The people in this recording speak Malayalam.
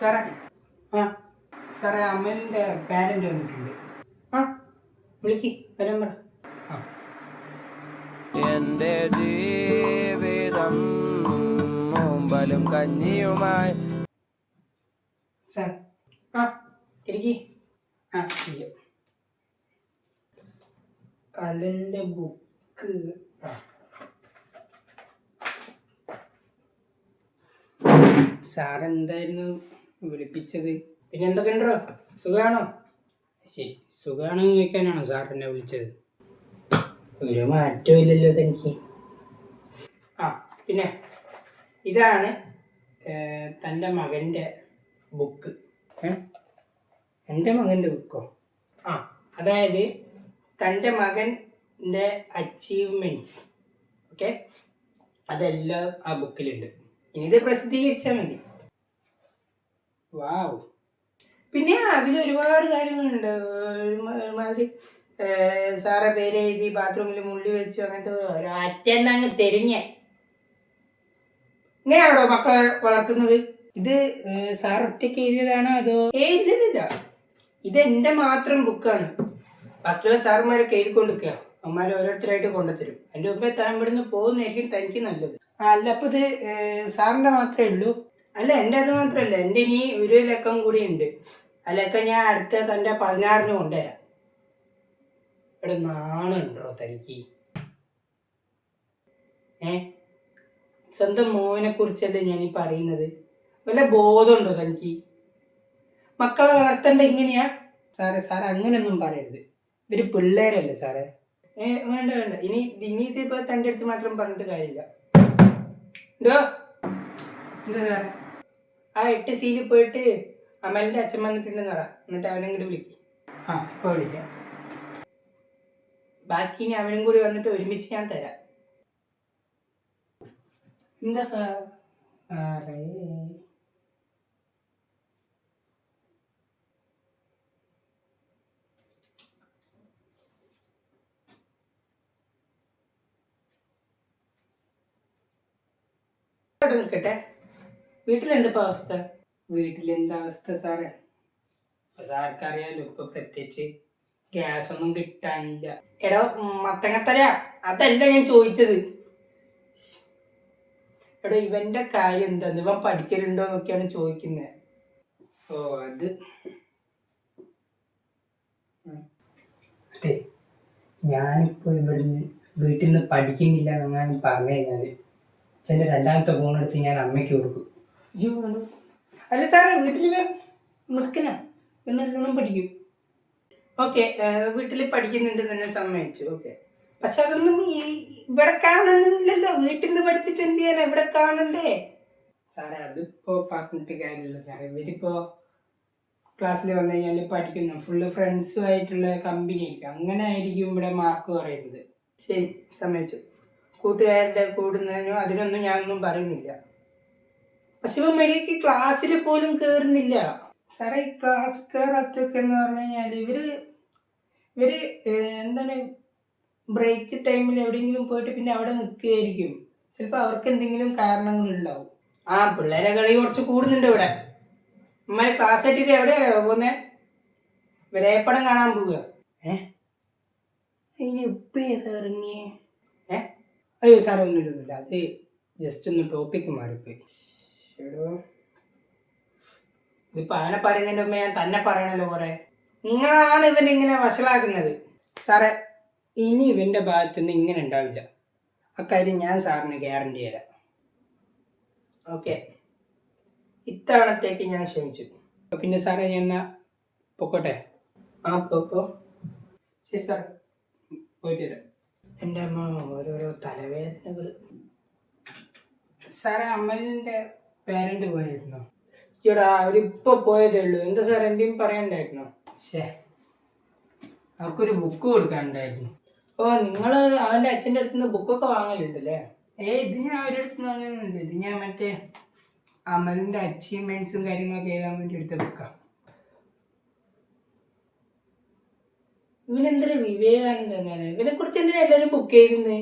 സാറേ ആ സാറേ അമ്മേൻ്റെ പാരൻ്റ് വന്നിട്ടുണ്ട്. ആ വിളിക്ക് വരാൻ പറ. എന്റെ ജീവിതം മുമ്പലും കഞ്ഞിയുമായി. സാർ ആ ഇരിക്കി. ആ ഇരിക്കാം. കലൻ്റെ ബുക്ക്. സാറെന്തായിരുന്നു വിളിപ്പിച്ചത്? പിന്നെ എന്തൊക്കെ ഉണ്ടോ? സുഖമാണോ? ശരി, സുഖമാണെന്ന് ചോദിക്കാനാണോ സാർ എന്നെ വിളിച്ചത്? ഒരു മാറ്റവും ഇല്ലല്ലോ തനിക്ക്. ആ പിന്നെ ഇതാണ് തൻ്റെ മകൻ്റെ ബുക്ക്. എൻ്റെ മകൻ്റെ ബുക്കോ? ആ അതായത് തൻ്റെ മകൻ്റെ അച്ചീവ്മെൻറ്റ്സ്. ഓക്കെ, അതെല്ലാം ആ ബുക്കിലുണ്ട്. ഇനി ഇത് പ്രസിദ്ധീകരിച്ചാൽ മതി. വാവ്. പിന്നെ അതിൽ ഒരുപാട് കാര്യങ്ങളുണ്ട്. ഒരുമാതിരി സാറെ പേര് എഴുതി ബാത്റൂമിൽ മുള്ളി വെച്ചു, അങ്ങനത്തെ ഒരറ്റങ്ങ് തെരിഞ്ഞ. ഇങ്ങനെയാണോ മക്കളെ വളർത്തുന്നത്? ഇത് സാർ ഒറ്റയ്ക്ക് എഴുതിയതാണോ അതോ? ഇല്ലില്ല, ഇതെൻ്റെ മാത്രം ബുക്കാണ്. ബാക്കിയുള്ള സാറുമാരൊക്കെ എഴുതി കൊണ്ടിരിക്കുക. അമ്മമാർ ഓരോരുത്തരായിട്ട് കൊണ്ടുത്തരും. അതിൻ്റെ മുമ്പേ താൻ ഇവിടുന്ന് പോകുന്നതായിരിക്കും തനിക്ക് നല്ലത്. അല്ല, അപ്പോൾ ഇത് സാറിൻ്റെ മാത്രമേ ഉള്ളൂ? അല്ല, എൻ്റെ അത് മാത്രമല്ല, എൻ്റെ ഇനി ഒരു ലക്കം കൂടി ഉണ്ട്. ആ ലക്കം ഞാൻ അടുത്ത തൻ്റെ 16-ന് കൊണ്ടുവരാം. ഇവിടെ നാണുണ്ടോ തനിക്ക്? സ്വന്തം മോനെ കുറിച്ചല്ലേ ഞാനീ പറയുന്നത്. വല്ല ബോധമുണ്ടോ തനിക്ക്? മക്കളെ വളർത്തേണ്ട ഇങ്ങനെയാ? സാറേ അങ്ങനെയൊന്നും പറയരുത്. ഇവര് പിള്ളേരല്ലേ സാറേ. വേണ്ട വേണ്ട, ഇനി ഇതിപ്പോ തൻ്റെ അടുത്ത് മാത്രം പറഞ്ഞിട്ട് കാര്യമില്ല. എന്തോ എന്താ സാറേ? ആ 8 സീലിൽ പോയിട്ട് അമലിൻ്റെ അച്ഛൻ വന്നിട്ടുണ്ടെന്ന് പറ. എന്നിട്ട് അവനെങ്ങോട്ട് വിളിക്കും. ആ ഇപ്പോൾ വിളിക്കാം. ബാക്കി ഇനി അവനും കൂടി വന്നിട്ട് ഒരുമിച്ച് ഞാൻ തരാം. എന്താ സാറേ? നിൽക്കട്ടെ, വീട്ടിലെന്താ അവസ്ഥ? വീട്ടിലെന്താ അവസ്ഥ സാറേ? സാർക്കറിയാലോ, ഇപ്പൊ പ്രത്യേകിച്ച് ഗ്യാസ് ഒന്നും കിട്ടാനില്ല. എടോ മത്തങ്ങത്തല, അതല്ല ഞാൻ ചോദിച്ചത്. എടോ ഇവന്റെ കാര്യം എന്താ? ഇവൻ പഠിക്കലുണ്ടോ എന്നൊക്കെയാണ് ചോദിക്കുന്നത്. ഓ അത് അതെ, ഞാനിപ്പോ ഇവിടുന്ന് വീട്ടിൽ നിന്ന് പഠിക്കുന്നില്ല എന്നങ്ങനെ പറഞ്ഞു കഴിഞ്ഞാല് അച്ഛൻ്റെ 2ാമത്തെ ഫോൺ എടുത്ത് ഞാൻ അമ്മയ്ക്ക് കൊടുക്കും. അല്ല സാറേ, വീട്ടിൽ മിടുക്കനാ, നല്ലോണം പഠിക്കും. ഓക്കെ, വീട്ടിൽ പഠിക്കുന്നുണ്ട് തന്നെ സമ്മതിച്ചു. ഓക്കെ, പക്ഷെ അതൊന്നും ഇവിടെ കാണുന്നില്ലല്ലോ. വീട്ടിൽ നിന്ന് പഠിച്ചിട്ട് എന്ത് ചെയ്യാനാ? ഇവിടെ കാണണ്ടേ സാറേ? അതിപ്പോ പറഞ്ഞിട്ട് കാര്യമില്ല സാറേ. ഇവരിപ്പോ ക്ലാസ്സിൽ വന്നു കഴിഞ്ഞാൽ പഠിക്കുന്നു, ഫുള്ള് ഫ്രണ്ട്സുമായിട്ടുള്ള കമ്പനി ആയിരിക്കും. അങ്ങനെ ആയിരിക്കും ഇവിടെ മാർക്ക് പറയുന്നത്. ശരി, സമ്മതിച്ചു. കൂട്ടുകാരുടെ കൂടുന്നതിനോ അതിനൊന്നും ഞാനൊന്നും പറയുന്നില്ല. പക്ഷെ ഇവ മര്യാദക്ക് ക്ലാസ്സിൽ പോലും കയറുന്നില്ല സാറേ. ഈ ക്ലാസ് കയറാത്തൊക്കെ എന്ന് പറഞ്ഞു കഴിഞ്ഞാൽ ഇവര് എന്താണ്, ബ്രേക്ക് ടൈമിൽ എവിടെയെങ്കിലും പോയിട്ട് പിന്നെ അവിടെ നിൽക്കുകയായിരിക്കും. ചിലപ്പോൾ അവർക്ക് എന്തെങ്കിലും കാരണങ്ങളുണ്ടാവും. ആ പിള്ളേരെ കളി കുറച്ച് കൂടുന്നുണ്ട് ഇവിടെ. അമ്മ ക്ലാസ് ആയിട്ട് ഇത് എവിടെയാ പോകുന്നത്? വിലയപ്പടം കാണാൻ പോവുക. ഇനി ഉപ്പേ സാറിങ്ങിയേ? അയ്യോ സാറേ, ഒന്നുമില്ല. അത് ജസ്റ്റ് ഒന്ന് ടോപ്പിക്ക് മാറിപ്പോയി. ഇതിപ്പോൾ അവനെ പറയുന്നതിൻ്റെ മുമ്പ് ഞാൻ തന്നെ പറയണല്ലോ കുറെ. നിങ്ങളാണ് ഇവനെ ഇങ്ങനെ വഷളാക്കുന്നത് സാറേ. ഇനി ഇവൻ്റെ ഭാഗത്തുനിന്ന് ഇങ്ങനെ ഉണ്ടാവില്ല. അക്കാര്യം ഞാൻ സാറിന് ഗ്യാരണ്ടി തരാം. ഓക്കെ, ഇത്തവണത്തേക്ക് ഞാൻ ക്ഷമിച്ചു. പിന്നെ സാറേ ഞാൻ എന്നാ പൊക്കോട്ടെ? ആ പോ. ശരി സാർ, പോയിട്ട് വരാം. എൻ്റെ അമ്മ ഓരോരോ തലവേദനകൾ. സാറേ, അമ്മലിൻ്റെ പേരൻ്റ് പോയിരുന്നോ? ഈടാ അവരിപ്പോൾ പോയതേ ഉള്ളൂ. എന്താ സാർ, എന്തെങ്കിലും പറയണ്ടായിരുന്നോ? ശേ, അവർക്കൊരു ബുക്ക് കൊടുക്കാനുണ്ടായിരുന്നു. ഓ, നിങ്ങൾ അവൻ്റെ അച്ഛൻ്റെ അടുത്ത് നിന്ന് ബുക്കൊക്കെ വാങ്ങലുണ്ടല്ലേ? ഇത് ഞാൻ അവരുടെ അടുത്ത് നിന്ന് വാങ്ങുന്നുണ്ട്. ഇത് ഞാൻ മറ്റേ അമലിൻ്റെ അച്ചീവ്മെൻറ്റ്സും കാര്യങ്ങളൊക്കെ എഴുതാൻ വേണ്ടി എടുത്ത ബുക്കാണ്. ഇവനെന്തൊരു വിവേകാനന്ദ. ഇവനെ കുറിച്ച് എന്തിനാ എല്ലാവരും ബുക്ക് ചെയ്യുന്നത്?